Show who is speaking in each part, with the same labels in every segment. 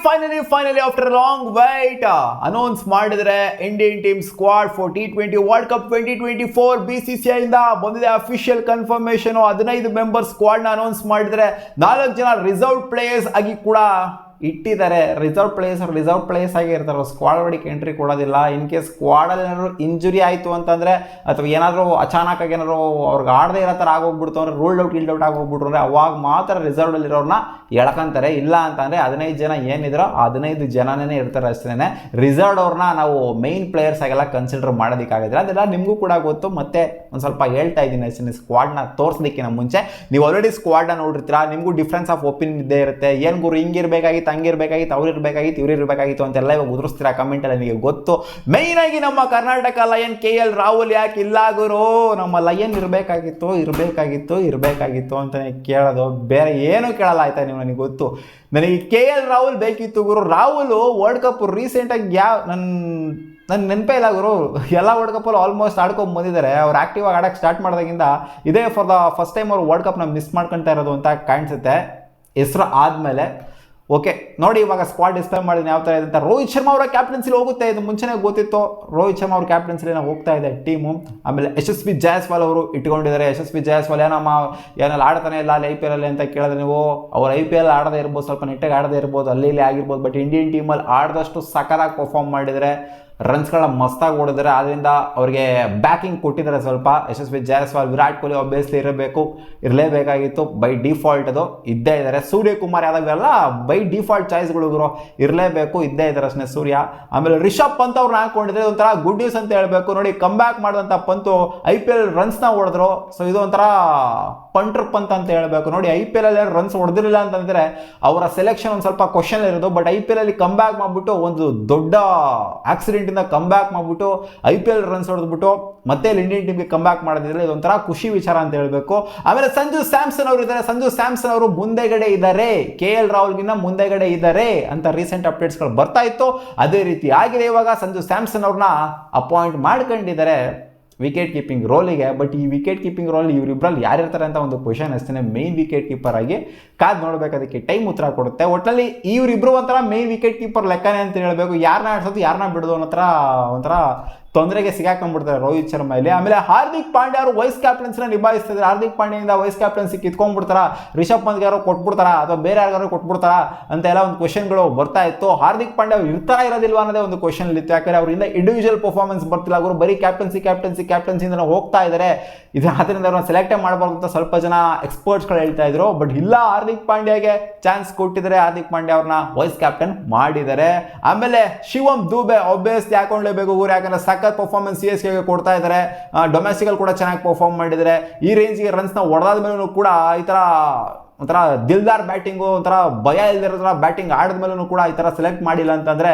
Speaker 1: Finally after long wait announce ಮಾಡಿದ್ರೆ Indian team squad for T20 world cup 2024 BCCI ಇಂದ ಬಂದಿದೆ official confirmation. 15 member squad ನ announce ಮಾಡಿದ್ರೆ 4 ಜನ ರಿಸರ್ವ್ ಪ್ಲೇಯರ್ಸ್ ಆಗಿ ಕೂಡ ಇಟ್ಟಿದ್ದಾರೆ. ರಿಸರ್ವ್ ಪ್ಲೇಯರ್ಸ್ ಆಗಿ ಇರ್ತಾರೆ, ಸ್ಕ್ವಾಡ್ ಒಳಗೆ ಎಂಟ್ರಿ ಕೊಡೋದಿಲ್ಲ. ಇನ್ ಕೇಸ್ ಸ್ಕ್ವಾಡಲ್ಲಿ ಏನಾದ್ರು ಇಂಜುರಿ ಆಯಿತು ಅಂತಂದರೆ ಅಥವಾ ಏನಾದರೂ ಅಚಾನಕ್ ಆಗಿ ಏನಾದ್ರು ಅವ್ರಿಗೆ ಆಡದೇ ಇರೋ ಥರ ಆಗೋಗ್ಬಿಡ್ತು ಅಂದರೆ, ರೂಲ್ಡ್ ಔಟ್ ಆಗೋಗ್ಬಿಟ್ರು ಅಂದರೆ ಅವಾಗ ಮಾತ್ರ ರಿಸರ್ವ್ಡಲ್ಲಿರೋರನ್ನ ಎಳ್ಕೊಂತಾರೆ. ಇಲ್ಲ ಅಂತಂದರೆ 15 ಜನ ಏನಿದ್ರೋ 15 ಜನನೇ ಇರ್ತಾರೆ ಅಷ್ಟೇ. ರಿಸರ್ವ್ ಅವ್ರನ್ನ ನಾವು ಮೈನ್ ಪ್ಲೇಯರ್ಸ್ ಆಗೆಲ್ಲ ಕನ್ಸಿಡರ್ ಮಾಡೋದಕ್ಕಾಗೋದಿಲ್ಲ. ಅದೆಲ್ಲ ನಿಮಗೂ ಕೂಡ ಗೊತ್ತು. ಮತ್ತೆ ಒಂದು ಸ್ವಲ್ಪ ಹೇಳ್ತಾ ಇದ್ದೀನಿ ಅಷ್ಟೇ. ಸ್ಕ್ವಾಡ್ನ ತೋರಿಸೋದಕ್ಕಿಂತ ಮುಂಚೆ ನೀವು ಆಲ್ರೆಡಿ ಸ್ಕ್ವಾಡ್ನ ನೋಡಿರ್ತೀರಾ, ನಿಮಗೂ ಡಿಫ್ರೆನ್ಸ್ ಆಫ್ ಒಪಿನಿಯನ್ ಇದ್ದೇ ಇರುತ್ತೆ. ಏನು ಗುರು ಹಿಂಗಿರಬೇಕಾಗಿತ್ತು, ಹಂಗಿರ್ಬೇಕಾಗಿತ್ತು, ಅವ್ರು ಇರಬೇಕಾಗಿತ್ತು, ಇವ್ರು ಇರಬೇಕಾಗಿತ್ತು ಅಂತೆಲ್ಲ ಇವಾಗ ಉದುರಿಸ್ತೀರಾ ಕಮೆಂಟಲ್ಲಿ, ನನಗೆ ಗೊತ್ತು. ಮೈನ್ ಆಗಿ ನಮ್ಮ ಕರ್ನಾಟಕ ಲಯನ್ KL ರಾಹುಲ್ ಯಾಕೆ ಇಲ್ಲ ಗುರು, ನಮ್ಮ ಲಯನ್ ಇರಬೇಕಾಗಿತ್ತು ಅಂತಾನೆ ಕೇಳೋದು, ಬೇರೆ ಏನೂ ಕೇಳಲ್ಲ. ಆಯ್ತಾ ನೀವು, ನನಗೆ ಗೊತ್ತು. ನನಗೆ KL ರಾಹುಲ್ ಬೇಕಿತ್ತು ಗುರು. ರಾಹುಲ್ ವರ್ಲ್ಡ್ ಕಪ್ ರೀಸೆಂಟಾಗಿ ನನ್ನ ನೆನಪೇ ಇಲ್ಲ ಗುರು. ಎಲ್ಲ ವರ್ಲ್ಡ್ ಕಪ್ಪಲ್ಲಿ ಆಲ್ಮೋಸ್ಟ್ ಆಡ್ಕೊಂಡು ಬಂದಿದ್ದಾರೆ. ಅವ್ರು ಆ್ಯಕ್ಟಿವ್ ಆಗಿ ಆಡೋಕ್ಕೆ ಸ್ಟಾರ್ಟ್ ಮಾಡಿದಾಗಿಂದ ಇದೇ ಫಾರ್ ದ ಫಸ್ಟ್ ಟೈಮ್ ಅವ್ರು ವರ್ಲ್ಡ್ ಕಪ್ನ ಮಿಸ್ ಮಾಡ್ಕೊತಾ ಇರೋದು ಅಂತ ಕಾಣಿಸುತ್ತೆ ಹೆಸರು ಆದಮೇಲೆ. ಓಕೆ ನೋಡಿ, ಇವಾಗ ಸ್ಕ್ವಾಡ್ ಡಿಸ್ಪ್ಲೇ ಮಾಡಿದ್ರೆ ಯಾವ ಥರ ಇದೆ ಅಂತ. ರೋಹಿತ್ ಶರ್ಮಾ ಅವರ ಕ್ಯಾಪ್ಟನ್ಸಿಲಿ ಹೋಗುತ್ತೆ, ಇದು ಮುಂಚೆನೇ ಗೊತ್ತಿತ್ತು. ರೋಹಿತ್ ಶರ್ಮಾ ಅವ್ರ ಕ್ಯಾಪ್ಟನ್ಸಿಲಿ ಹೋಗ್ತಾ ಇದೆ ಟೀಮು. ಆಮೇಲೆ ಯಶಸ್ವಿ ಜಾಯಸ್ವಾಲ್ ಅವರು ಇಟ್ಕೊಂಡಿದ್ದಾರೆ. ಯಶಸ್ವಿ ಜಾಯಸ್ವಾಲ್ ಏನೆಲ್ಲ ಆಡ್ತಾನೆ ಇಲ್ಲ ಅಲ್ಲಿ IPL ಅಲ್ಲಿ ಅಂತ ಕೇಳಿದ್ರೆ ನೀವು, ಅವ್ರು IPL ಆಡದೇ ಇರ್ಬೋದು, ಸ್ವಲ್ಪ ನೆಟ್ಟಾಗಿ ಆಡದೇ ಇರ್ಬೋದು, ಅಲ್ಲಿ ಇಲ್ಲಿ ಆಗಿರ್ಬೋದು. ಬಟ್ ಇಂಡಿಯನ್ ಟೀಮಲ್ಲಿ ಆಡಿದಷ್ಟು ಸಖತ್ತಾಗಿ ಪರ್ಫಾರ್ಮ್ ಮಾಡಿದರೆ, ರನ್ಸ್ಗಳ ಮಸ್ತಾಗಿ ಓಡಿದ್ರೆ, ಅದರಿಂದ ಅವ್ರಿಗೆ ಬ್ಯಾಕಿಂಗ್ ಕೊಟ್ಟಿದ್ದಾರೆ ಸ್ವಲ್ಪ. ಯಶಸ್ವಿ ಜಾಯಸ್ವಾಲ್, ವಿರಾಟ್ ಕೊಹ್ಲಿ ಆಬ್ವಿಯಸ್ಲಿ ಇರಲೇಬೇಕಾಗಿತ್ತು. ಬೈ ಡಿಫಾಲ್ಟ್ ಅದು ಇದ್ದೇ ಇದ್ದಾರೆ. ಸೂರ್ಯಕುಮಾರ್ ಯಾದವ್ ಎಲ್ಲ ಬೈ ಡಿಫಾಲ್ಟ್ ಚಾಯ್ಸ್ಗಳು ಇರಲೇಬೇಕು, ಇದ್ದೇ ಇದ್ದಾರೆ ಅಷ್ಟೇ ಸೂರ್ಯ. ಆಮೇಲೆ ರಿಷಬ್ ಪಂತ್ ಅವ್ರನ್ನ ಹಾಕೊಂಡಿದ್ರೆ ಒಂಥರ ಗುಡ್ ನ್ಯೂಸ್ ಅಂತ ಹೇಳಬೇಕು. ನೋಡಿ, ಕಮ್ ಬ್ಯಾಕ್ ಮಾಡಿದಂಥ ಪಂತು IPL ರನ್ಸ್ನ ಹೊಡೆದ್ರು. ಸೊ ಇದು ಒಂಥರ ಪಂಟ್ರ್ ಪಂತ್ ಅಂತ ಹೇಳಬೇಕು. ನೋಡಿ, IPL ಅಲ್ಲಿ ರನ್ಸ್ ಹೊಡೆದಿರಲಿಲ್ಲ ಅಂತಂದರೆ ಅವರ ಸೆಲೆಕ್ಷನ್ ಒಂದು ಸ್ವಲ್ಪ ಕ್ವಶನ್ ಇರೋದು. ಬಟ್ IPL ಅಲ್ಲಿ ಕಮ್ ಬ್ಯಾಕ್ ಮಾಡಿಬಿಟ್ಟು ಒಂದು ದೊಡ್ಡ ಆಕ್ಸಿಡೆಂಟ್ ಇಂದ ಕಮ್ ಬ್ಯಾಕ್ ಮಾಡಿಬಿಟ್ಟು IPL ರನ್ಸ್ ಹೊಡೆದ್ಬಿಟ್ಟು ಮತ್ತೆ ಇಂಡಿಯನ್ ಟೀಮ್ಗೆ ಕಮ್ ಬ್ಯಾಕ್ ಮಾಡೋದಿದ್ರೆ ಇದೊಂಥರ ಖುಷಿ ವಿಚಾರ ಅಂತ ಹೇಳಬೇಕು. ಆಮೇಲೆ ಸಂಜು ಸ್ಯಾಮ್ಸನ್ ಅವರು ಇದ್ದಾರೆ. ಸಂಜು ಸ್ಯಾಮ್ಸನ್ ಅವರು ಮುಂದೆಗಡೆ ಇದ್ದಾರೆ, KL ರಾಹುಲ್ಗಿನ್ನ ಮುಂದೆಗಡೆ ಇದ್ದಾರೆ ಅಂತ ರೀಸೆಂಟ್ ಅಪ್ಡೇಟ್ಸ್ಗಳು ಬರ್ತಾ ಇತ್ತು. ಅದೇ ರೀತಿ ಆಗಿದೆ. ಇವಾಗ ಸಂಜು ಸ್ಯಾಮ್ಸನ್ ಅವ್ರನ್ನ ಅಪಾಯಿಂಟ್ ಮಾಡ್ಕೊಂಡಿದ್ದಾರೆ ವಿಕೆಟ್ ಕೀಪಿಂಗ್ ರೋಲಿಗೆ. ಬಟ್ ಈ ವಿಕೆಟ್ ಕೀಪಿಂಗ್ ರೋಲ್ ಇವರಿಬ್ಬರಲ್ಲಿ ಯಾರಿರ್ತಾರೆ ಅಂತ ಒಂದು ಕ್ವಶನ್ ಅಷ್ಟೇ. ಮೇನ್ ವಿಕೆಟ್ ಕೀಪರ್ ಆಗಿ ಕಾದು ನೋಡಬೇಕು, ಅದಕ್ಕೆ ಟೈಮ್ ಉತ್ತರ ಕೊಡುತ್ತೆ. ಒಟ್ಟಲ್ಲಿ ಇವರಿಬ್ಬರು ಒಂಥರ ಮೇನ್ ವಿಕೆಟ್ ಕೀಪರ್ ಲೆಕ್ಕನೇ ಅಂತ ಹೇಳಬೇಕು. ಯಾರನ್ನ ಆಡ್ಸೋದು ಯಾರನ್ನ ಬಿಡೋದು ಅನ್ನೋ ಒಂಥರ ತೊಂದರೆಗೆ ಸಿಗಾಕೊಂಡ್ಬಿಡ್ತಾರೆ ರೋಹಿತ್ ಶರ್ಮಾ ಇಲ್ಲಿ. ಆಮೇಲೆ ಹಾರ್ದಿಕ್ ಪಾಂಡ್ಯ ಅವರು ವೈಸ್ ಕ್ಯಾಪ್ಟನ್ಸಿನ ನಿಭಾಯಿಸ್ತಿದ್ದಾರೆ. ಹಾರ್ದಿಕ್ ಪಾಂಡ್ಯದಿಂದ ವೈಸ್ ಕ್ಯಾಪ್ಟನ್ಸಿ ಕಿತ್ಕೊಂಡ್ಬಿಡ್ತಾರ, ರಿಷಬ್ ಪಂತ್ ಯಾರು ಕೊಟ್ಬಿಡ್ತಾರ ಅಥವಾ ಬೇರೆ ಯಾರಿಗಾರು ಕೊಟ್ಬಿಡ್ತಾರ ಅಂತ ಎಲ್ಲ ಒಂದು ಕ್ವಶನ್ಗಳು ಬರ್ತಾ ಇತ್ತು. ಹಾರ್ದಿಕ್ ಪಾಂಡ್ಯ ಅವ್ರು ಇರ್ತಾರ ಇರೋದಿಲ್ವಾ ಅನ್ನೋದೇ ಒಂದು ಕ್ವಶನ್ ಇತ್ತು. ಯಾಕಂದ್ರೆ ಅವರಿಂದ ಇಂಡಿವಿಜುವಲ್ ಪರ್ಫಾರ್ಮೆನ್ಸ್ ಬರ್ತಿಲ್ಲ, ಅವರು ಬರೀ ಕ್ಯಾಪ್ಟನ್ಸಿಯಿಂದ ಹೋಗ್ತಾ ಇದ್ದಾರೆ. ಇದು ಅದರಿಂದ ಅವ್ರನ್ನ ಸೆಲೆಕ್ಟೇ ಮಾಡಬಾರ್ದು ಅಂತ ಸ್ವಲ್ಪ ಜನ ಎಕ್ಸ್ಪರ್ಟ್ಸ್ಗಳು ಹೇಳ್ತಾ ಇದ್ರು. ಬಟ್ ಇಲ್ಲ, ಹಾರ್ದಿಕ್ ಪಾಂಡ್ಯಗೆ ಚಾನ್ಸ್ ಕೊಟ್ಟಿದ್ದಾರೆ, ಹಾರ್ದಿಕ್ ಪಾಂಡ್ಯ ಅವ್ರನ್ನ ವೈಸ್ ಕ್ಯಾಪ್ಟನ್ ಮಾಡಿದ್ದಾರೆ. ಆಮೇಲೆ ಶಿವಮ್ ದುಬೆ ಆಬ್ವಿಯಸ್ಲಿ ಹಾಕೊಂಡ್ಲೇಬೇಕು ಗುರು, ಯಾಕಂದ್ರೆ ಸಖತ್ ಪರ್ಫಾರ್ಮೆನ್ಸ್ CSK ಕೊಡ್ತಾ ಇದ್ದಾರೆ. ಡೊಮೆಸ್ಟಿಕ್ ಕೂಡ ಚೆನ್ನಾಗಿ ಪರ್ಫಾರ್ಮ್ ಮಾಡಿದ್ದಾರೆ. ಈ ರೇಂಜ್ಗೆ ರನ್ಸ್ನ ಹೊಡೆದಾದ ಮೇಲೂ ಕೂಡ ಈ ಥರ ಒಂಥರ ದಿಲ್ದಾರ್ ಬ್ಯಾಟಿಂಗು, ಒಂಥರ ಭಯ ಇಲ್ದಿರೋ ಥರ ಬ್ಯಾಟಿಂಗ್ ಆಡಿದ್ಮೇಲೂ ಕೂಡ ಈ ಥರ ಸೆಲೆಕ್ಟ್ ಮಾಡಿಲ್ಲ ಅಂತಂದರೆ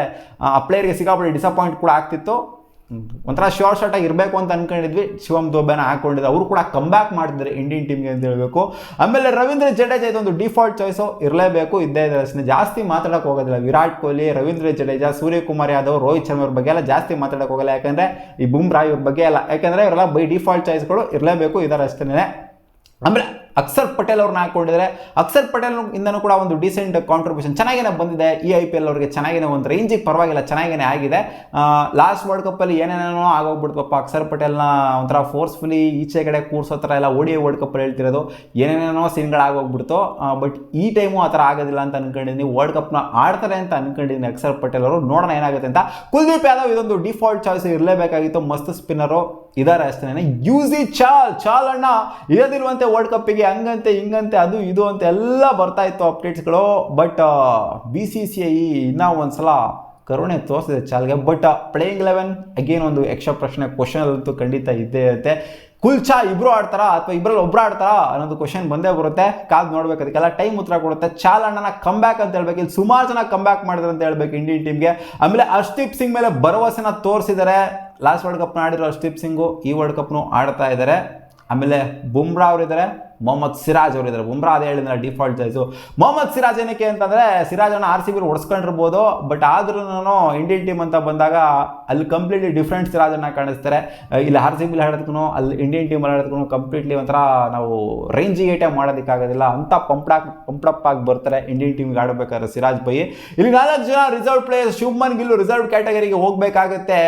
Speaker 1: ಆ ಪ್ಲೇಯರ್ಗೆ ಸಿಕ್ಕಾಪಟ್ಟೆ ಡಿಸಪಾಯಿಂಟ್ ಕೂಡ ಆಗ್ತಿತ್ತು. ಒಂಥರ ಶಾರ್ಟಾಗಿ ಇರಬೇಕು ಅಂತ ಅನ್ಕೊಂಡಿದ್ವಿ. ಶಿವಮ್ ದುಬೆನ ಹಾಕೊಂಡಿದ್ದೆ, ಅವರು ಕೂಡ ಕಮ್ ಬ್ಯಾಕ್ ಮಾಡಿದ್ದಾರೆ ಇಂಡಿಯನ್ ಟೀಮ್ಗೆ ಅಂತ ಹೇಳಬೇಕು. ಆಮೇಲೆ ರವೀಂದ್ರ ಜಡೇಜಾ ಇದೊಂದು ಡಿಫಾಲ್ಟ್ ಚಾಯ್ಸು, ಇರಲೇಬೇಕು, ಇದ್ದೇ ಇದೆ ಅಷ್ಟೇ. ಜಾಸ್ತಿ ಮಾತಾಡೋಕೆ ಹೋಗೋದಿಲ್ಲ. ವಿರಾಟ್ ಕೊಹ್ಲಿ, ರವೀಂದ್ರ ಜಡೇಜಾ, ಸೂರ್ಯಕುಮಾರ್ ಯಾದವ್, ರೋಹಿತ್ ಶರ್ಮಾ ಅವ್ರ ಬಗ್ಗೆ ಎಲ್ಲ ಜಾಸ್ತಿ ಮಾತಾಡೋಕೆ ಹೋಗಲ್ಲ. ಯಾಕಂದರೆ ಈ ಬುಮ್ರಾ ಇವ್ರ ಬಗ್ಗೆ ಎಲ್ಲ, ಯಾಕಂದರೆ ಇವರೆಲ್ಲ ಬೈ ಡಿಫಾಲ್ಟ್ ಚಾಯ್ಸ್ಗಳು ಇರಲೇಬೇಕು, ಇದರ ಅಷ್ಟೇ. ಆಮೇಲೆ ಅಕ್ಷರ್ ಪಟೇಲ್ ಅವ್ರನ್ನ ಹಾಕೊಂಡಿದ್ದಾರೆ. ಅಕ್ಷರ್ ಪಟೇಲ್ ಇಂದನೂ ಕೂಡ ಒಂದು ಡಿಸೆಂಟ್ ಕಾಂಟ್ರಿಬ್ಯೂಷನ್ ಚೆನ್ನಾಗೇನೆ ಬಂದಿದೆ. ಈ IPL ಅವ್ರಿಗೆ ಚೆನ್ನಾಗೇನೆ ಒಂದು ರೇಂಜಿಗೆ ಪರವಾಗಿಲ್ಲ ಚೆನ್ನಾಗೇನೆ ಆಗಿದೆ. ಲಾಸ್ಟ್ ವರ್ಲ್ಡ್ ಕಪ್ಪಲ್ಲಿ ಏನೇನೋ ಆಗೋಗ್ಬಿಡ್ತಪ್ಪ. ಅಕ್ಷರ್ ಪಟೇಲ್ನ ಒಂಥರ ಫೋರ್ಸ್ಫುಲಿ ಈಚೆ ಕಡೆ ಕೂರ್ಸೋ ಥರ ಎಲ್ಲ ODI ವರ್ಲ್ಡ್ ಕಪ್ಪಲ್ಲಿ ಹೇಳ್ತಿರೋದು, ಏನೇನೇನೋ ಸೀನ್ಗಳಾಗೋಗ್ಬಿಡ್ತು. ಬಟ್ ಈ ಟೈಮು ಆ ಥರ ಆಗೋದಿಲ್ಲ ಅಂತ ಅನ್ಕೊಂಡಿದ್ದೀನಿ. ವರ್ಲ್ಡ್ ಕಪ್ನ ಆಡ್ತಾರೆ ಅಂತ ಅನ್ಕೊಂಡಿದ್ದೀನಿ ಅಕ್ಷರ್ ಪಟೇಲ್ ಅವರು. ನೋಡೋಣ ಏನಾಗುತ್ತೆ ಅಂತ. ಕುಲ್ದೀಪ್ ಯಾದವ್ ಇದೊಂದು ಡಿಫಾಲ್ಟ್ ಚಾಯ್ಸ್ ಇರಲೇಬೇಕಾಗಿತ್ತು, ಮಸ್ತ್ ಸ್ಪಿನ್ನರು ಇದಾರೆ ಅಷ್ಟೇ. ಯೂಸಿ ಚಾಲ್ ಅಣ್ಣ ಇರೋದಿರುವಂತೆ ವರ್ಲ್ಡ್ ಕಪ್ಪಿಗೆ, ಹಂಗಂತೆ ಹಿಂಗಂತೆ ಅದು ಇದು ಅಂತ ಎಲ್ಲ ಬರ್ತಾ ಇತ್ತು ಅಪ್ಡೇಟ್ಸ್ಗಳು. ಬಟ್ BCCI ಇನ್ನೂ ಒಂದ್ಸಲ ಕರುಣೆ ತೋರಿಸಿದೆ ಚಾಲ್ಗೆ. ಬಟ್ ಪ್ಲೇಯಿಂಗ್ 11 ಅಗೇನ್ ಒಂದು ಯಕ್ಷ ಪ್ರಶ್ನೆ ಕ್ವಶನ್ ಅಂತೂ ಖಂಡಿತ ಇದ್ದೇ ಇರುತ್ತೆ. ಕುಲ್ಚಾ ಇಬ್ರು ಆಡ್ತಾರಾ ಅಥವಾ ಇಬ್ಬರಲ್ಲಿ ಒಬ್ರು ಆಡ್ತಾರಾ ಅನ್ನೋದು ಕ್ವಶನ್ ಬಂದೇ ಬರುತ್ತೆ. ಕಾದು ನೋಡ್ಬೇಕು, ಅದಕ್ಕೆಲ್ಲ ಟೈಮ್ ಉತ್ತರ ಕೊಡುತ್ತೆ. ಚಾಲ್ ಅಣ್ಣನ ಕಮ್ ಬ್ಯಾಕ್ ಅಂತ ಹೇಳ್ಬೇಕು. ಇಲ್ಲಿ ಸುಮಾರು ಜನ ಕಮ್ ಬ್ಯಾಕ್ ಮಾಡಿದ್ರು ಅಂತ ಹೇಳ್ಬೇಕು ಇಂಡಿಯನ್ ಟೀಮ್ಗೆ. ಆಮೇಲೆ ಹರ್ಷದೀಪ್ ಸಿಂಗ್ ಮೇಲೆ ಭರವಸೆನ ತೋರಿಸಿದ್ದಾರೆ. ಲಾಸ್ಟ್ ವರ್ಲ್ಡ್ ಕಪ್ನ ಆಡಿರೋ ಹರ್ಷದೀಪ್ ಸಿಂಗು ಈ ವರ್ಲ್ಡ್ ಕಪ್ನು ಆಡ್ತಾ ಇದ್ದಾರೆ. ಆಮೇಲೆ ಬುಮ್ರಾ ಅವರಿದ್ದಾರೆ, ಮೊಹಮ್ಮದ್ ಸಿರಾಜ್ ಅವರು ಇದ್ದಾರೆ. ಬುಮ್ರಾ ಅದೇ ಹೇಳಿದ್ರೆ ಡಿಫಾಲ್ಟ್ ಚಾಯ್ಸು. ಮೊಹಮ್ಮದ್ ಸಿರಾಜ್ ಏನಕ್ಕೆ ಅಂತಂದರೆ ಸಿರಾಜನ್ನು RCB ಹೊಡ್ಸ್ಕೊಂಡಿರ್ಬೋದು, ಬಟ್ ಆದ್ರೂ ಇಂಡಿಯನ್ ಟೀಮ್ ಅಂತ ಬಂದಾಗ ಅಲ್ಲಿ ಕಂಪ್ಲೀಟ್ಲಿ ಡಿಫ್ರೆಂಟ್ ಸಿರಾಜನ್ನು ಕಾಣಿಸ್ತಾರೆ. ಇಲ್ಲಿ RCB ಆಡೋದಕ್ಕೂ ಅಲ್ಲಿ ಇಂಡಿಯನ್ ಟೀಮ್ ಆಡೋದಕ್ಕೂ ಕಂಪ್ಲೀಟ್ಲಿ ಒಂಥರ ನಾವು ರೇಂಜಿಗೆ ಐಟಮ್ ಮಾಡೋದಕ್ಕಾಗೋದಿಲ್ಲ ಅಂತ ಪಂಪ್ಡಪ್ ಆಗಿ ಬರ್ತಾರೆ ಇಂಡಿಯನ್ ಟೀಮ್ಗೆ ಆಡಬೇಕಾದ್ರೆ ಸಿರಾಜ್ ಬೈ. ಇಲ್ಲಿ 4 ಜನ reserve players. Shubman Gill reserve ಕ್ಯಾಟಗರಿಗೆ ಹೋಗಬೇಕಾಗುತ್ತೆ.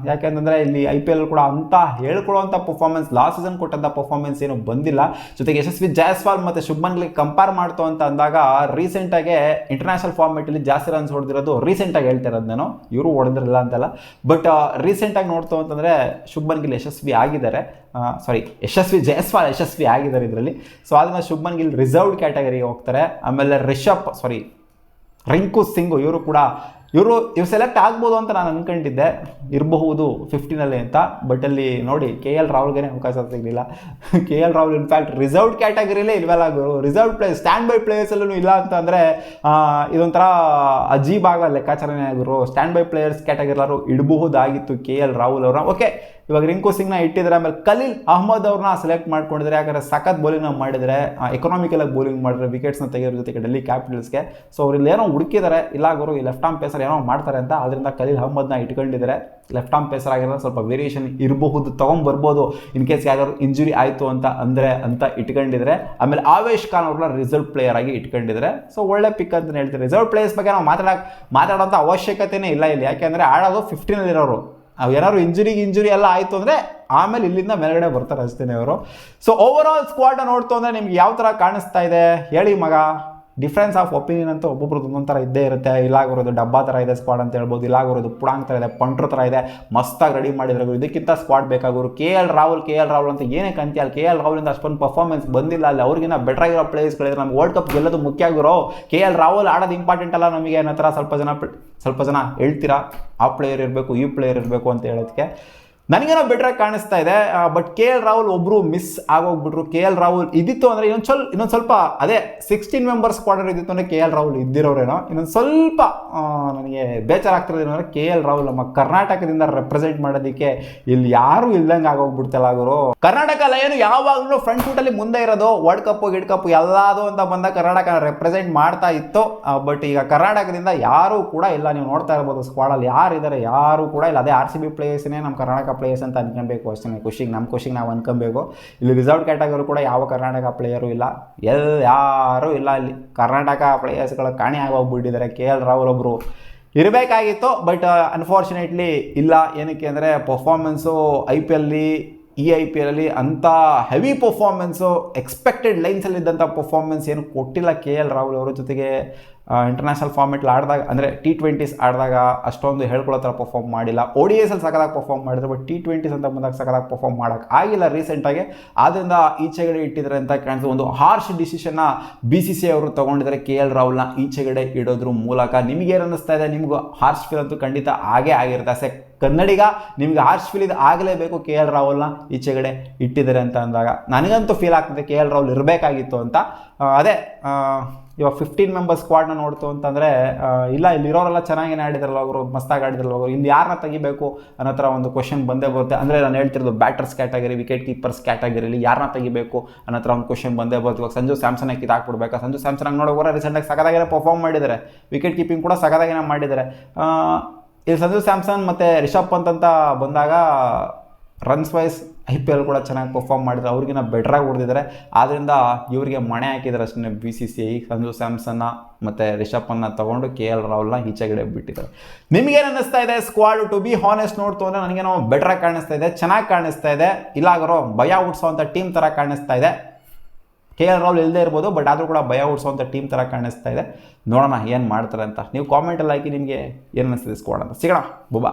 Speaker 1: ಯಾಕೆಂತಂದರೆ ಇಲ್ಲಿ IPL ಕೂಡ ಅಂತ ಹೇಳ್ಕೊಳ್ಳುವಂಥ ಪರ್ಫಾರ್ಮೆನ್ಸ್ ಲಾಸ್ಟ್ ಸೀಸನ್ ಕೊಟ್ಟಂಥ ಪರ್ಫಾರ್ಮೆನ್ಸ್ ಏನು ಬಂದಿಲ್ಲ. ಜೊತೆಗೆ ಯಶಸ್ವಿ ಜೈಸ್ವಾಲ್ ಮತ್ತು ಶುಭ್ಮನ್ ಗಿಲ್ ಕಂಪೇರ್ ಮಾಡ್ತು ಅಂತ ಅಂದಾಗ ರೀಸೆಂಟಾಗಿ ಇಂಟರ್ನ್ಯಾಷನಲ್ ಫಾರ್ಮೆಟಲ್ಲಿ ಜಾಸ್ತಿ ರನ್ಸ್ ಹೊಡೆದಿರೋದು ರೀಸೆಂಟಾಗಿ ಹೇಳ್ತಿರೋದು ನಾನು, ಇವರು ಹೊಡೆದಿರಲ್ಲ ಅಂತಲ್ಲ, ಬಟ್ ರೀಸೆಂಟಾಗಿ ನೋಡ್ತು ಅಂತಂದರೆ ಶುಭ್ಮನ್ ಗಿಲ್ ಯಶಸ್ವಿ ಆಗಿದ್ದಾರೆ. ಯಶಸ್ವಿ ಜೈಸ್ವಾಲ್ ಯಶಸ್ವಿ ಆಗಿದ್ದಾರೆ ಇದರಲ್ಲಿ. ಸೊ ಅದನ್ನ ಶುಭ್ಮನ್ ಗಿಲ್ ರಿಸರ್ವ್ಡ್ ಕ್ಯಾಟಗರಿಗೆ ಹೋಗ್ತಾರೆ. ಆಮೇಲೆ ರಿಂಕು ಸಿಂಗ್ ಇವರು ಸೆಲೆಕ್ಟ್ ಆಗ್ಬೋದು ಅಂತ ನಾನು ಅನ್ಕೊಂಡಿದ್ದೆ, ಇರಬಹುದು 15 ಅಂತ. ಬಟ್ ಅಲ್ಲಿ ನೋಡಿ KL ರಾಹುಲ್ಗೆ ಅವಕಾಶ ಸಿಗಲಿಲ್ಲ. KL ರಾಹುಲ್ ಇನ್ಫ್ಯಾಕ್ಟ್ ರಿಸರ್ವ್ಡ್ ಕ್ಯಾಟಗರಿಲೇ ಇಲ್ವಲ್ಲ, ರಿಸರ್ವ್ಡ್ ಪ್ಲೇಯರ್ ಸ್ಟ್ಯಾಂಡ್ ಬೈ ಪ್ಲೇಯರ್ಸಲ್ಲೂ ಇಲ್ಲ ಅಂತಂದರೆ ಇದೊಂಥರ ಅಜೀಬ್ ಆಗೋ ಲೆಕ್ಕಾಚಾರನೇ ಆಗಿರೋ. ಸ್ಟ್ಯಾಂಡ್ ಬೈ ಪ್ಲೇಯರ್ಸ್ ಕ್ಯಾಟಗರಿಲಾರು ಇಡಬಹುದಾಗಿತ್ತು KL ರಾಹುಲ್ ಅವ್ರನ್ನ. ಓಕೆ, ಇವಾಗ ರಿಂಕು ಸಿಂಗ್ನ ಇಟ್ಟಿದ್ದಾರೆ. ಆಮೇಲೆ ಖಲೀಲ್ ಅಹ್ಮದ್ ಅವ್ರನ್ನ ಸೆಲೆಕ್ಟ್ ಮಾಡ್ಕೊಂಡಿದ್ದಾರೆ. ಯಾಕಂದರೆ ಸಖತ್ ಬೌಲಿಂಗ್ನ ಮಾಡಿದರೆ, ಎಕನಾಮಿಕಲಾಗಿ ಬೌಲಿಂಗ್ ಮಾಡಿದ್ರೆ, ವಿಕೆಟ್ಸ್ನ ತೆಗೆಯೋದ್ರ ಜೊತೆಗೆ ಡೆಲ್ಲಿ ಕ್ಯಾಪಿಟಲ್ಸ್ಗೆ. ಸೊ ಅವ್ರಲ್ಲಿ ಏನೋ ಹುಡುಕಿದ್ದಾರೆ, ಇಲ್ಲ ಗುರು ಈ ಲೆಫ್ಟ್ ಆರ್ಮ್ ಪೇಸರ್ ಏನೋ ಮಾಡ್ತಾರೆ ಅಂತ, ಅದರಿಂದ ಖಲೀಲ್ ಅಹ್ಮದ್ನ ಇಟ್ಕೊಂಡಿದ್ದಾರೆ. ಲೆಫ್ಟ್ ಆರ್ಮ್ ಪೇಸರ್ ಆಗಿರೋದು ಸ್ವಲ್ಪ ವೇರಿಯೇಷನ್ ಇರಬಹುದು, ತೊಗೊಂಬರ್ಬೋದು ಇನ್ ಕೇಸ್ ಯಾವ್ದಾದ್ರು ಇಂಜುರಿ ಆಯಿತು ಅಂತ ಇಟ್ಕೊಂಡಿದ್ದಾರೆ. ಆಮೇಲೆ ಆವೇಶ್ ಖಾನ್ ಅವ್ರನ್ನ ರಿಸರ್ವ್ ಪ್ಲೇಯರ್ ಆಗಿ ಇಟ್ಕೊಂಡಿದ್ದಾರೆ. ಸೊ ಒಳ್ಳೆ ಪಿಕ್ ಅಂತ ಹೇಳ್ತಾರೆ. ರಿಸರ್ವ್ ಪ್ಲೇಯರ್ಸ್ ಬಗ್ಗೆ ನಾವು ಮಾತಾಡೋಂಥ ಅವಶ್ಯಕತೆನೇ ಇಲ್ಲ ಇಲ್ಲಿ. ಯಾಕೆಂದರೆ ಆಡೋದು 15 ಇರೋರು. ಏನಾದ್ರು ಇಂಜುರಿ ಎಲ್ಲ ಆಯಿತು ಅಂದರೆ ಆಮೇಲೆ ಇಲ್ಲಿಂದ ಮೇಲ್ಗಡೆ ಬರ್ತಾರೆ ಅಷ್ಟೇ ಅವರು. ಸೊ ಓವರ್ ಆಲ್ ಸ್ಕ್ವಾಡ್ ನೋಡ್ತು ಅಂದರೆ ನಿಮ್ಗೆ ಯಾವ ಥರ ಕಾಣಿಸ್ತಾ ಇದೆ ಹೇಳಿ ಮಗ? ಡಿಫ್ರೆನ್ಸ್ ಆಫ್ ಒಪಿನಿಯನ್ ಅಂತ ಒಬ್ಬೊಬ್ರದ್ದು ಒಂದೊಂದು ಥರ ಇದ್ದೇ ಇರುತ್ತೆ. ಇಲ್ಲಾಗಿರೋದು ಡಬ್ಬಾ ಥರ ಇದೆ ಸ್ಕ್ವಾಡ್ ಅಂತ ಹೇಳ್ಬೋದು, ಇಲ್ಲಾಗಿರೋದು ಪುಡಾಂಗ್ ಥರ ಇದೆ, ಪಂಟ್ರ ಥರ ಇದೆ, ಮಸ್ತಾಗಿ ರೆಡಿ ಮಾಡಿದ್ರು. ಇದಕ್ಕಿಂತ ಸ್ಕ್ವಾಡ್ ಬೇಕಾಗೋರು KL ರಾಹುಲ್ ಅಂತ ಏನಕ್ಕೆ ಅಂತೀಯಲ್ಲ? KL ರಾಹುಲಿಂದ ಅಷ್ಟೊಂದು ಪರ್ಫಾರ್ಮೆನ್ಸ್ ಬಂದಿಲ್ಲ. ಅಲ್ಲಿ ಅವ್ರಿಗಿನ್ನ ಬೆಟರ್ ಆಗಿರೋ ಪ್ಲೇಯರ್ಸ್ಗಳಿದ್ರೆ ನಮ್ಗೆ ವರ್ಲ್ಡ್ ಕಪ್ ಗೆಲ್ಲೋದು ಮುಖ್ಯ ಆಗಿರೋ. KL ರಾಹುಲ್ ಆಡೋದು ಇಂಪಾರ್ಟೆಂಟ್ ಅಲ್ಲ ನಮಗೆ ಅನ್ನೋ ಥರ ಸ್ವಲ್ಪ ಜನ ಹೇಳ್ತೀರಾ. ಆ ಪ್ಲೇಯರ್ ಇರಬೇಕು, ಈ ಪ್ಲೇಯರ್ ಇರಬೇಕು ಅಂತ ಹೇಳೋದಕ್ಕೆ ನನಗೇನೋ ಬೆಟ್ರಾಗಿ ಕಾಣಿಸ್ತಾ ಇದೆ. ಬಟ್ KL ರಾಹುಲ್ ಒಬ್ಬರು ಮಿಸ್ ಆಗೋಗ್ಬಿಟ್ರು. KL ರಾಹುಲ್ ಇದ್ದಿತ್ತು ಅಂದರೆ ಇನ್ನೊಂದು ಸ್ವಲ್ಪ ಅದೇ 16 ಮೆಂಬರ್ಸ್ ಸ್ಕ್ವಾಡರ್ ಇದ್ದಿತ್ತು ಅಂದರೆ KL ರಾಹುಲ್ ಇದ್ದಿರೋರೇನೋ. ಇನ್ನೊಂದು ಸ್ವಲ್ಪ ನನಗೆ ಬೇಜಾರಾಗ್ತಿರೋದೇನು ಅಂದರೆ KL ರಾಹುಲ್ ನಮ್ಮ ಕರ್ನಾಟಕದಿಂದ ರೆಪ್ರೆಸೆಂಟ್ ಮಾಡೋದಕ್ಕೆ ಇಲ್ಲಿ ಯಾರೂ ಇಲ್ದಂಗೆ ಆಗೋಗ್ಬಿಡ್ತಲ್ಲ ಗುರು. ಕರ್ನಾಟಕ ಏನು ಯಾವಾಗಲೂ ಫ್ರಂಟ್ ಫುಟಲ್ಲಿ ಮುಂದೆ ಇರೋದು. ವರ್ಲ್ಡ್ ಕಪ್ ಎಲ್ಲದು ಅಂತ ಬಂದಾಗ ಕರ್ನಾಟಕ ರೆಪ್ರೆಸೆಂಟ್ ಮಾಡ್ತಾ ಇತ್ತು. ಬಟ್ ಈಗ ಕರ್ನಾಟಕದಿಂದ ಯಾರೂ ಕೂಡ ಇಲ್ಲ. ನೀವು ನೋಡ್ತಾ ಇರ್ಬೋದು ಸ್ಕ್ವಾಡಲ್ಲಿ ಯಾರಿದ್ದಾರೆ, ಯಾರೂ ಕೂಡ ಇಲ್ಲ. ಅದೇ RCB ಪ್ಲೇಯರ್ಸ್ನೇ ನಮ್ಮ ಕರ್ನಾಟಕ ಪ್ಲೇಯರ್ಸ್ ಅಂತ ಅನ್ಕೊಬೇಕು ಅಷ್ಟೇ. ನಮ್ಮ ಖುಷಿಗೆ ನಾವು ಅನ್ಕೊಬೇಕು. ಇಲ್ಲಿ ರಿಸರ್ವ್ ಕ್ಯಾಟಗರಿ ಕೂಡ ಯಾವ ಕರ್ನಾಟಕ ಪ್ಲೇಯರು ಇಲ್ಲ, ಯಾರೂ ಇಲ್ಲ. ಇಲ್ಲಿ ಕರ್ನಾಟಕ ಪ್ಲೇಯರ್ಸ್ಗಳು ಕಾಣೆ ಆಗೋಗ್ಬಿಟ್ಟಿದ್ದಾರೆ. KL ರಾಹುಲ್ ಒಬ್ಬರು ಇರಬೇಕಾಗಿತ್ತು, ಬಟ್ ಅನ್ಫಾರ್ಚುನೇಟ್ಲಿ ಇಲ್ಲ. ಏನಕ್ಕೆ ಅಂದರೆ ಪರ್ಫಾರ್ಮೆನ್ಸು ಈ IPL ಅಲ್ಲಿ ಅಂಥ ಹೆವಿ ಪರ್ಫಾರ್ಮೆನ್ಸು, ಎಕ್ಸ್ಪೆಕ್ಟೆಡ್ ಲೈನ್ಸಲ್ಲಿದ್ದಂಥ ಪರ್ಫಾರ್ಮೆನ್ಸ್ ಏನು ಕೊಟ್ಟಿಲ್ಲ KL ರಾಹುಲ್ ಅವರು. ಜೊತೆಗೆ ಇಂಟರ್ನ್ಯಾಷನಲ್ ಫಾರ್ಮೆಟ್ಲಿ ಆಡಿದಾಗ ಅಂದರೆ T20s ಆಡಿದಾಗ ಅಷ್ಟೊಂದು ಹೇಳ್ಕೊಳ್ಳೋ ಥರ ಪರ್ಫಾರ್ಮ್ ಮಾಡಿಲ್ಲ. ODIs ಅಲ್ಲಿ ಸಖತ್ತಾಗಿ ಪರ್ಫಾರ್ಮ್ ಮಾಡಿದ್ರು, ಬಟ್ T20s ಅಂತ ಬಂದಾಗ ಸಖತ್ತಾಗಿ ಪರ್ಫಾರ್ಮ್ ಮಾಡೋಕ್ಕೆ ಆಗಿಲ್ಲ ರೀಸೆಂಟಾಗಿ. ಆದ್ದರಿಂದ ಈಚೆಗಡೆ ಇಟ್ಟಿದ್ದಾರೆ ಅಂತ ಕಾಣಿಸ್ತು. ಒಂದು ಹಾರ್ಶ್ ಡಿಸಿಷನ್ನ BCCI ಅವರು ತೊಗೊಂಡಿದ್ದಾರೆ KL ರಾಹುಲ್ನ ಈಚೆಗಡೆ ಇಡೋದ್ರ ಮೂಲಕ. ನಿಮಗೇನು ಅನ್ನಿಸ್ತಾ ಇದೆ? ನಿಮಗೂ ಹಾರ್ಶ್ ಫೀಲ್ ಅಂತೂ ಖಂಡಿತ ಆಗಿರುತ್ತೆ. ಕನ್ನಡಿಗ ನಿಮಗೆ ಹಾರ್ಶ್ ಫೀಲ್ ಇದು ಆಗಲೇಬೇಕು. KL ರಾಹುಲ್ನ ಈಚೆಗಡೆ ಇಟ್ಟಿದ್ದಾರೆ ಅಂತ ಅಂದಾಗ ನನಗಂತೂ ಫೀಲ್ ಆಗ್ತದೆ KL ರಾಹುಲ್ ಇರಬೇಕಾಗಿತ್ತು ಅಂತ. ಅದೇ ಇವಾಗ 15 ಮೆಂಬರ್ಸ್ ಸ್ಕ್ವಾಡ್ನ ನೋಡ್ತು ಅಂತಂದರೆ ಇಲ್ಲ, ಇಲ್ಲಿರೋರೆಲ್ಲ ಚೆನ್ನಾಗೇನೆ ಆಡಿದ್ರಲ್ಲ ಅವರು, ಮಸ್ತಾಗಿ ಆಡಿದ್ರಲ್ಲ ಅವರು, ಇಲ್ಲಿ ಯಾರನ್ನ ತೆಗಿಬೇಕು ಅನ್ನೋ ಥರ ಒಂದು ಕ್ವಶನ್ ಬಂದೇ ಬರುತ್ತೆ. ಅಂದರೆ ನಾನು ಹೇಳ್ತಿರೋದು ಬ್ಯಾಟರ್ಸ್ ಕ್ಯಾಟಗರಿ, ವಿಕೆಟ್ ಕೀಪರ್ಸ್ ಕ್ಯಾಟಗರಿಲಿ ಯಾರನ್ನ ತೆಗಿಬೇಕು ಅನ್ನೋ ಥರ ಒಂದು ಕ್ವಶನ್ ಬಂದೇ ಬರುತ್ತೆ. ಇವಾಗ ಸಂಜು ಸ್ಯಾಮ್ಸನ್ ಕಿತ್ತಾಕ್ಬಿಡ್ಬೇಕಾ? ಸಂಜು ಸ್ಯಾಮ್ಸನ್ ನೋಡೋಕೆ ರೀಸೆಂಟಾಗಿ ಸಖತ್ತಾಗೇನೆ ಪರ್ಫಾರ್ಮ್ ಮಾಡಿದ್ದಾರೆ, ವಿಕೆಟ್ ಕೀಪಿಂಗ್ ಕೂಡ ಸಖತ್ತಾಗೇನೆ ಮಾಡಿದ್ದಾರೆ. ಇಲ್ಲಿ ಸಂಜು ಸ್ಯಾಮ್ಸನ್ ಮತ್ತು ರಿಷಬ್ ಪಂತ್ ಅಂತ ಬಂದಾಗ ರನ್ಸ್ ವೈಸ್ IPL ಕೂಡ ಚೆನ್ನಾಗಿ ಪರ್ಫಾರ್ಮ್ ಮಾಡಿದ್ದಾರೆ, ಅವ್ರಿಗಿನ್ನ ಬೆಟ್ರಾಗಿ ಹೊಡೆದಿದ್ದಾರೆ. ಆದ್ದರಿಂದ ಇವರಿಗೆ ಮಣೆ ಹಾಕಿದ್ದಾರೆ ಅಷ್ಟೇ BCCI. ಸಂಜು ಸ್ಯಾಮ್ಸನ್ನ ಮತ್ತು ರಿಷಬ್ ಪಂತ್ನ ತೊಗೊಂಡು KL ರಾಹುಲ್ನ ಈಚೆಗಡೆ ಬಿಟ್ಟಿದ್ದಾರೆ. ನಿಮಗೇನು ಅನ್ನಿಸ್ತಾ ಇದೆ ಸ್ಕ್ವಾಡ್? ಟು ಬಿ ಹಾನೆಸ್ಟ್ ನೋಡ್ತು ಅಂದರೆ ನನಗೇನೋ ಬೆಟ್ರಾಗಿ ಕಾಣಿಸ್ತಾ ಇದೆ, ಚೆನ್ನಾಗಿ ಕಾಣಿಸ್ತಾ ಇದೆ. ಇಲ್ಲಾಗರೋ ಭಯ ಹುಡ್ಸೋವಂಥ ಟೀಮ್ ಥರ ಕಾಣಿಸ್ತಾ ಇದೆ. KL ರಾಹುಲ್ ಇಲ್ಲದೆ ಇರ್ಬೋದು, ಬಟ್ ಆದರೂ ಕೂಡ ಭಯ ಹುಡ್ಸೋವಂಥ ಟೀಮ್ ಥರ ಕಾಣಿಸ್ತಾ ಇದೆ. ನೋಡೋಣ ಏನು ಮಾಡ್ತಾರೆ ಅಂತ. ನೀವು ಕಾಮೆಂಟಲ್ಲಿ ಹಾಕಿ ನಿಮಗೆ ಏನು ಅನ್ನಿಸ್ತಿದೆ ಸ್ಕ್ವಾಡ್ ಅಂತ. ಸಿಗೋಣ, ಬುಬಾ.